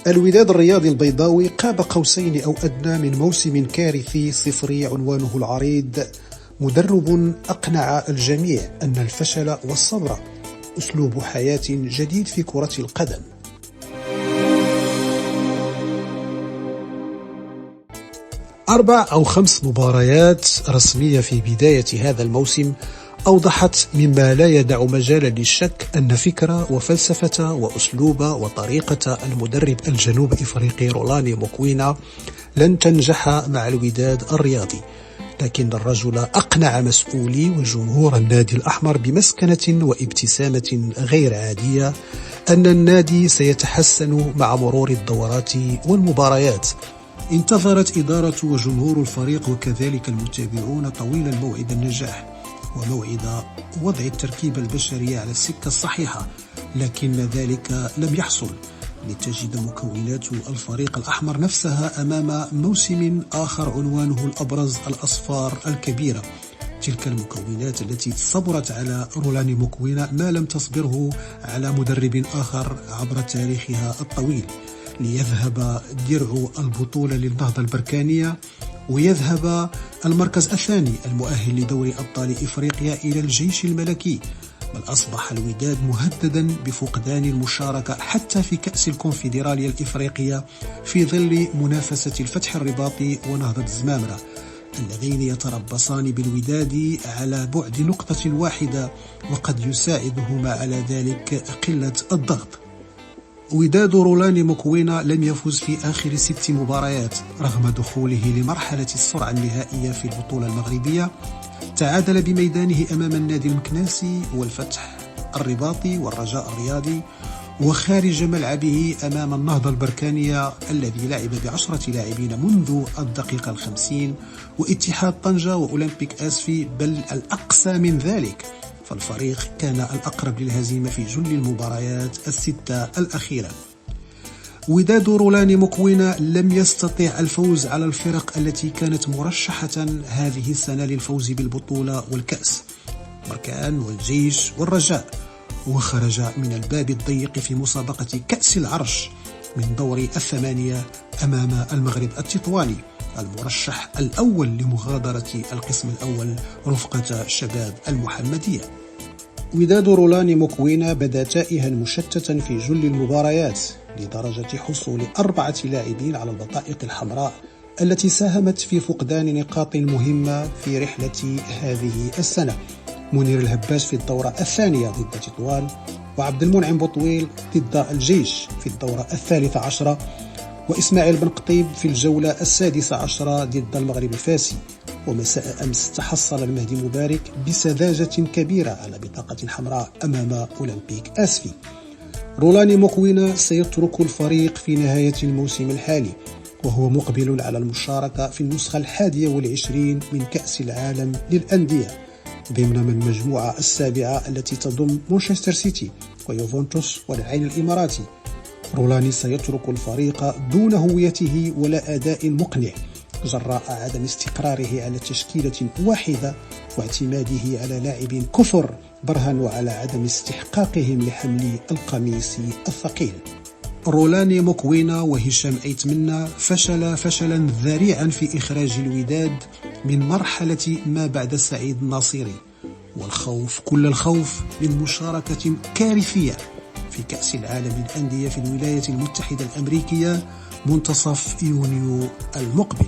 الوداد الرياضي البيضاوي قاب قوسين أو أدنى من موسم كارثي صفري عنوانه العريض. مدرب أقنع الجميع أن الفشل والصبر أسلوب حياة جديد في كرة القدم. أربع أو خمس مباريات رسمية في بداية هذا الموسم أوضحت مما لا يدع مجالا للشك أن فكرة وفلسفة وأسلوب وطريقة المدرب الجنوب إفريقي رولاني موكوينا لن تنجح مع الوداد الرياضي، لكن الرجل أقنع مسؤولي وجمهور النادي الأحمر بمسكنة وابتسامة غير عادية أن النادي سيتحسن مع مرور الدورات والمباريات. انتظرت إدارة وجمهور الفريق وكذلك المتابعون طويل الموعد النجاح وموعد وضع التركيبة البشرية على السكة الصحيحة، لكن ذلك لم يحصل لتجد مكونات الفريق الأحمر نفسها أمام موسم آخر عنوانه الأبرز الأصفار الكبيرة. تلك المكونات التي صبرت على رولاني موكوينا ما لم تصبره على مدرب آخر عبر تاريخها الطويل، ليذهب درع البطولة للنهضة البركانية ويذهب المركز الثاني المؤهل لدوري أبطال إفريقيا إلى الجيش الملكي، بل أصبح الوداد مهددا بفقدان المشاركة حتى في كأس الكونفدرالية الإفريقية في ظل منافسة الفتح الرباطي ونهضة الزمامرة اللذين يتربصان بالوداد على بعد نقطة واحدة، وقد يساعدهما على ذلك قلة الضغط. وداد رولاني موكوينا لم يفز في آخر 6 مباريات رغم دخوله لمرحلة السرعة النهائية في البطولة المغربية. تعادل بميدانه أمام النادي المكناسي والفتح الرباطي والرجاء الرياضي، وخارج ملعبه أمام النهضة البركانية الذي لعب ب10 لاعبين منذ الدقيقة 50 واتحاد طنجة وأولمبيك آسفي، بل الأقصى من ذلك، فالفريق كان الأقرب للهزيمة في جل المباريات ال6 الأخيرة. وداد رولاني موكوينا لم يستطع الفوز على الفرق التي كانت مرشحة هذه السنة للفوز بالبطولة والكأس، بركان والجيش والرجاء، وخرج من الباب الضيق في مسابقة كأس العرش من دور 8 أمام المغرب التطواني المرشح الأول لمغادرة القسم الأول رفقة شباب المحمدية. وداد رولاني موكوينا بدا تائها مشتتا في جل المباريات لدرجة حصول 4 لاعبين على البطائق الحمراء التي ساهمت في فقدان نقاط مهمة في رحلة هذه السنة. منير الهباش في الدورة الثانية ضد تطوان، وعبد المنعم بوطويل ضد الجيش في الدورة 13، وإسماعيل بن قطيب في الجولة 16 ضد المغرب الفاسي. ومساء أمس تحصل المهدي مبارك بسذاجة كبيرة على بطاقة حمراء أمام أولمبيك آسفي. رولاني موكوينا سيترك الفريق في نهاية الموسم الحالي وهو مقبل على المشاركة في النسخة 21 من كأس العالم للأندية ضمن من المجموعة 7 التي تضم مانشستر سيتي ويوفنتوس والعين الإماراتي. رولاني سيترك الفريق دون هويته ولا أداء مقنع جراء عدم استقراره على تشكيلة واحدة واعتماده على لاعبين كثر برهنوا على عدم استحقاقهم لحمل القميص الثقيل. رولاني موكوينا وهشام أيتمنى فشلا ذريعا في إخراج الوداد من مرحلة ما بعد سعيد الناصيري، والخوف كل الخوف من مشاركة كارثية في كأس العالم للأندية في الولايات المتحدة الأمريكية منتصف يونيو المقبل.